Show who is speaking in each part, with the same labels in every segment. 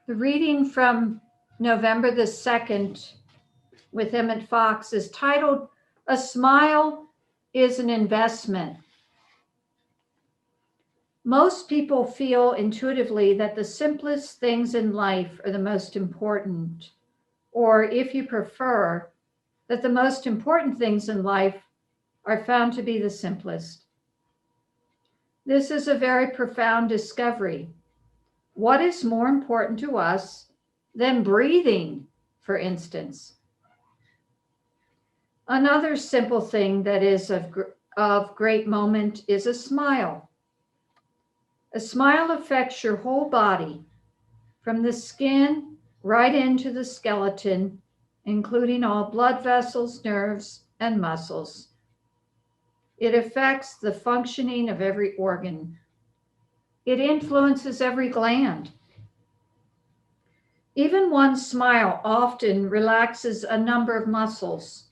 Speaker 1: The reading from November the 2nd with Emmett Fox is titled, "A Smile is an Investment." Most people feel intuitively that the simplest things in life are the most important, or if you prefer, that the most important things in life are found to be the simplest. This is a very profound discovery. What is more important to us than breathing, for instance? Another simple thing that is of great moment is a smile. A smile affects your whole body, from the skin right into the skeleton, including all blood vessels, nerves, and muscles. It affects the functioning of every organ. It influences every gland. Even one smile often relaxes a number of muscles.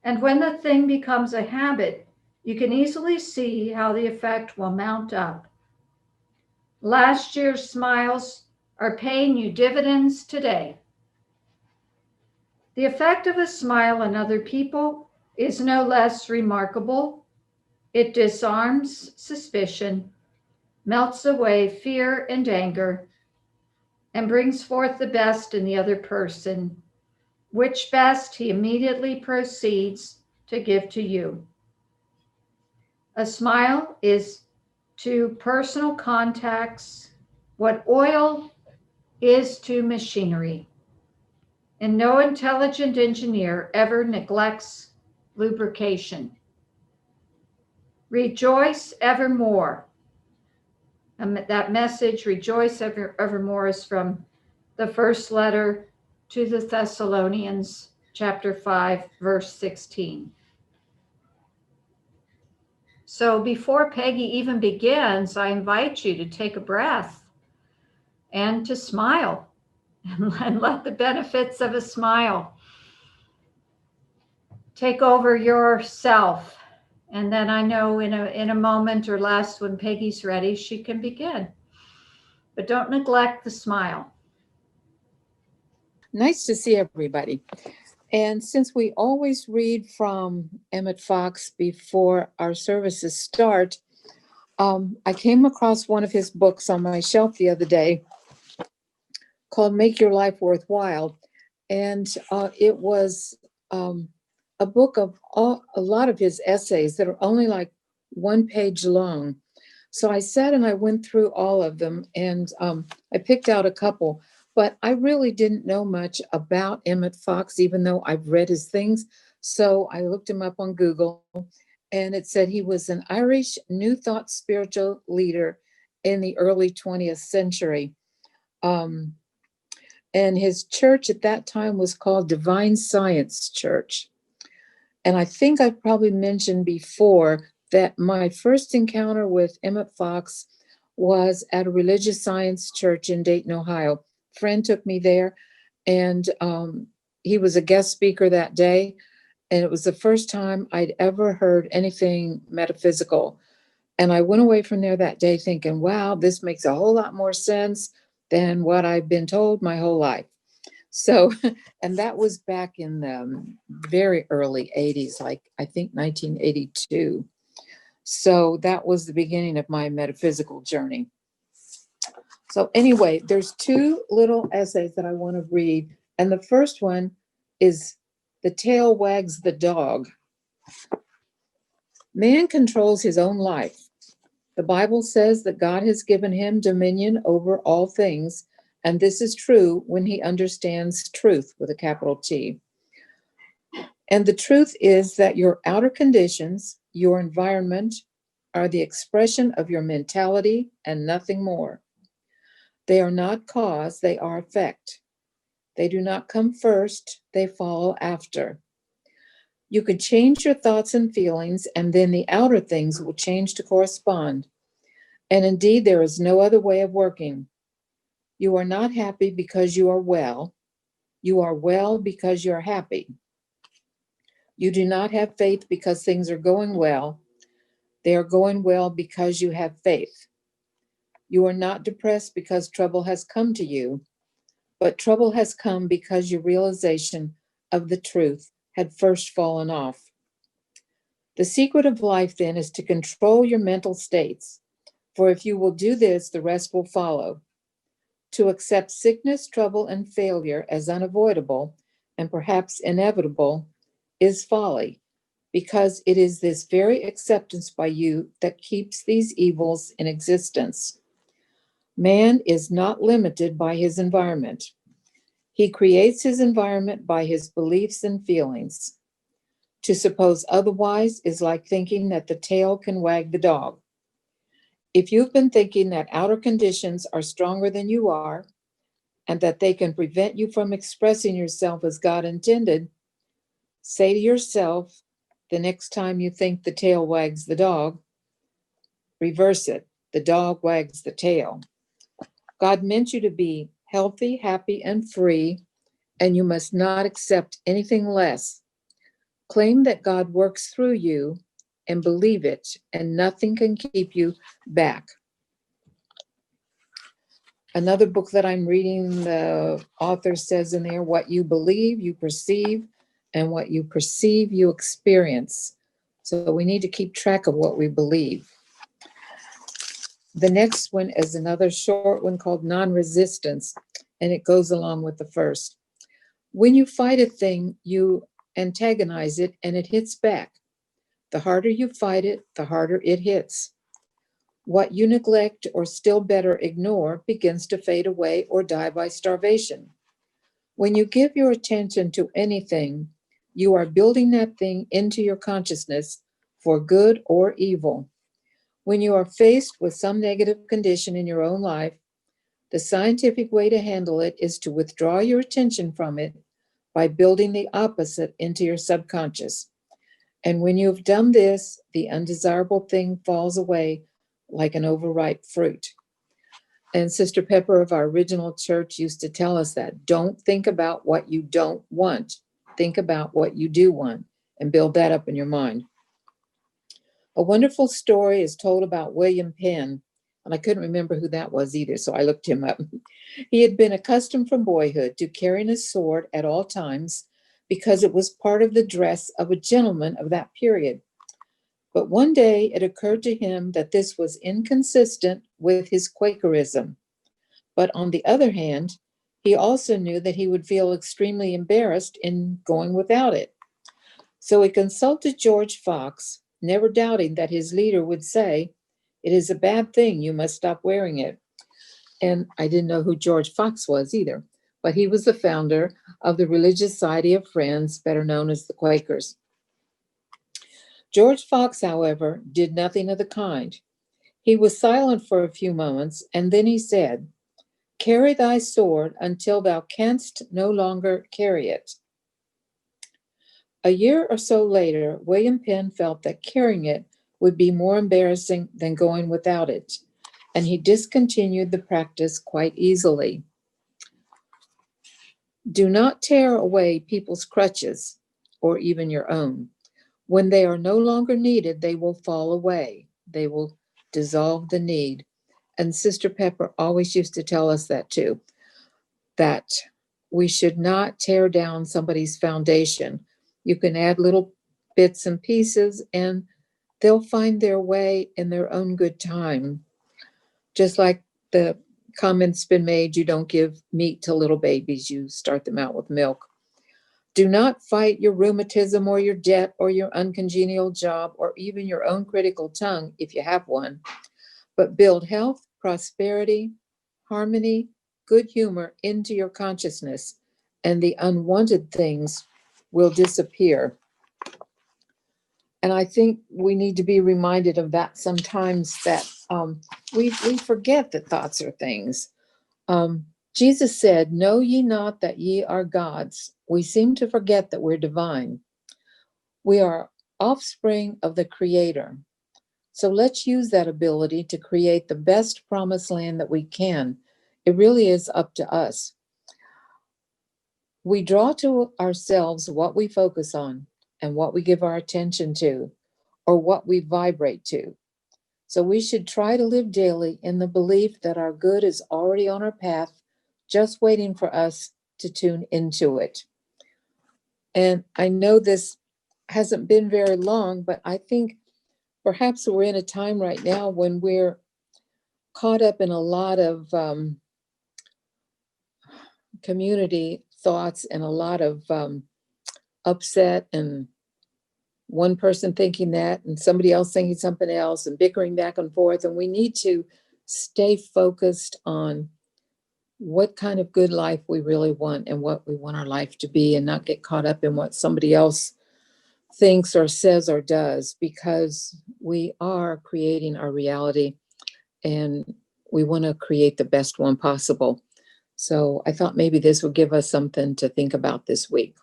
Speaker 1: And when the thing becomes a habit, you can easily see how the effect will mount up. Last year's smiles are paying you dividends today. The effect of a smile on other people is no less remarkable. It disarms suspicion, melts away fear and anger, and brings forth the best in the other person, which best he immediately proceeds to give to you. A smile is to personal contacts what oil is to machinery, and no intelligent engineer ever neglects lubrication. Rejoice evermore. And that message, rejoice evermore, is from the first letter to the Thessalonians, chapter 5, verse 16. So before Peggy even begins, I invite you to take a breath and to smile and let the benefits of a smile take over yourself. And then I know in a moment or less, when Peggy's ready, she can begin. But don't neglect the smile.
Speaker 2: Nice to see everybody. And since we always read from Emmett Fox before our services start, I came across one of his books on my shelf the other day called Make Your Life Worthwhile. And it was a book of a lot of his essays that are only like 1 page long. So I sat and I went through all of them, and I picked out a couple. But I really didn't know much about Emmett Fox, even though I've read his things. So I looked him up on Google, and it said he was an Irish New Thought spiritual leader in the early 20th century. And his church at that time was called Divine Science Church. And I think I've probably mentioned before that my first encounter with Emmett Fox was at a religious science church in Dayton, Ohio. Friend took me there, and he was a guest speaker that day, and it was the first time I'd ever heard anything metaphysical. And I went away from there that day thinking, wow, this makes a whole lot more sense than what I've been told my whole life. So, and that was back in the very early 80s, like I think 1982. So that was the beginning of my metaphysical journey. So anyway, there's 2 little essays that I want to read. And the first one is The Tail Wags the Dog. Man controls his own life. The Bible says that God has given him dominion over all things, and this is true when he understands truth with a capital T. And the truth is that your outer conditions, your environment, are the expression of your mentality and nothing more. They are not cause, they are effect. They do not come first, they follow after. You could change your thoughts and feelings, and then the outer things will change to correspond. And indeed, there is no other way of working. You are not happy because you are well. You are well because you're happy. You do not have faith because things are going well. They are going well because you have faith. You are not depressed because trouble has come to you, but trouble has come because your realization of the truth had first fallen off. The secret of life then is to control your mental states, for if you will do this, the rest will follow. To accept sickness, trouble, and failure as unavoidable and perhaps inevitable is folly, because it is this very acceptance by you that keeps these evils in existence. Man is not limited by his environment. He creates his environment by his beliefs and feelings. To suppose otherwise is like thinking that the tail can wag the dog. If you've been thinking that outer conditions are stronger than you are, and that they can prevent you from expressing yourself as God intended, say to yourself the next time you think the tail wags the dog, reverse it. The dog wags the tail. God meant you to be healthy, happy, and free, and you must not accept anything less. Claim that God works through you and believe it, and nothing can keep you back. Another book that I'm reading, the author says in there, what you believe, you perceive, and what you perceive, you experience. So we need to keep track of what we believe. The next one is another short one called Non-Resistance, and it goes along with the first. When you fight a thing, you antagonize it and it hits back. The harder you fight it, the harder it hits. What you neglect, or still better, ignore, begins to fade away or die by starvation. When you give your attention to anything, you are building that thing into your consciousness for good or evil. When you are faced with some negative condition in your own life, the scientific way to handle it is to withdraw your attention from it by building the opposite into your subconscious. And when you have done this, the undesirable thing falls away like an overripe fruit. And Sister Pepper of our original church used to tell us that don't think about what you don't want. Think about what you do want and build that up in your mind. A wonderful story is told about William Penn, and I couldn't remember who that was either, so I looked him up. He had been accustomed from boyhood to carrying a sword at all times because it was part of the dress of a gentleman of that period. But one day it occurred to him that this was inconsistent with his Quakerism. But on the other hand, he also knew that he would feel extremely embarrassed in going without it. So he consulted George Fox, never doubting that his leader would say, "It is a bad thing, you must stop wearing it." And I didn't know who George Fox was either, but he was the founder of the Religious Society of Friends, better known as the Quakers. George Fox, however, did nothing of the kind. He was silent for a few moments, and then he said, "Carry thy sword until thou canst no longer carry it." A year or so later, William Penn felt that carrying it would be more embarrassing than going without it, and he discontinued the practice quite easily. Do not tear away people's crutches, or even your own. When they are no longer needed, they will fall away. They will dissolve the need. And Sister Pepper always used to tell us that too, that we should not tear down somebody's foundation. You can add little bits and pieces and they'll find their way in their own good time. Just like the comment's been made, you don't give meat to little babies, you start them out with milk. Do not fight your rheumatism or your debt or your uncongenial job or even your own critical tongue if you have one, but build health, prosperity, harmony, good humor into your consciousness, and the unwanted things will disappear. And I think we need to be reminded of that sometimes, that we forget that thoughts are things. Jesus said, "Know ye not that ye are gods?" We seem to forget that we're divine. We are offspring of the Creator. So let's use that ability to create the best promised land that we can. It really is up to us. We draw to ourselves what we focus on and what we give our attention to, or what we vibrate to. So we should try to live daily in the belief that our good is already on our path, just waiting for us to tune into it. And I know this hasn't been very long, but I think perhaps we're in a time right now when we're caught up in a lot of community thoughts and a lot of upset, and one person thinking that and somebody else thinking something else and bickering back and forth. And we need to stay focused on what kind of good life we really want and what we want our life to be, and not get caught up in what somebody else thinks or says or does, because we are creating our reality and we want to create the best one possible. So I thought maybe this would give us something to think about this week.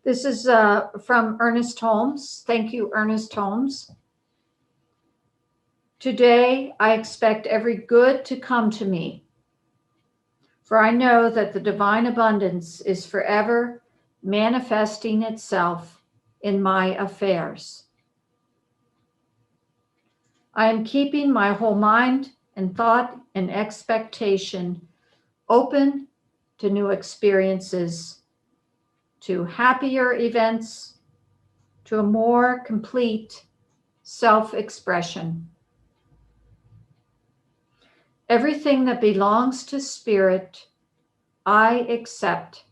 Speaker 1: This is from Ernest Holmes. Thank you, Ernest Holmes. Today, I expect every good to come to me, for I know that the divine abundance is forever manifesting itself in my affairs. I am keeping my whole mind and thought and expectation open to new experiences, to happier events, to a more complete self-expression. Everything that belongs to spirit, I accept.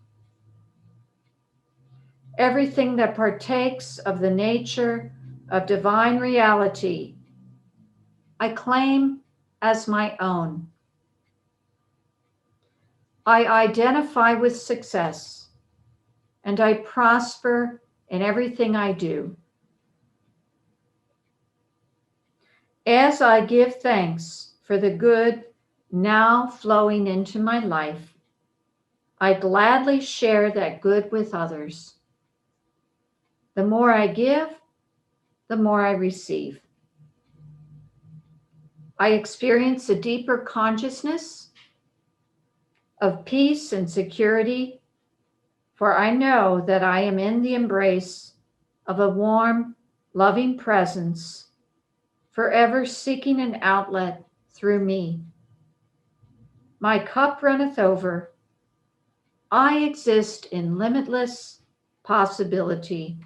Speaker 1: Everything that partakes of the nature of divine reality, I claim as my own. I identify with success, and I prosper in everything I do. As I give thanks for the good now flowing into my life, I gladly share that good with others. The more I give, the more I receive. I experience a deeper consciousness of peace and security, for I know that I am in the embrace of a warm, loving presence, forever seeking an outlet through me. My cup runneth over. I exist in limitless possibility.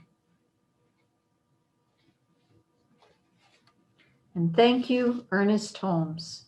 Speaker 1: And thank you, Ernest Holmes.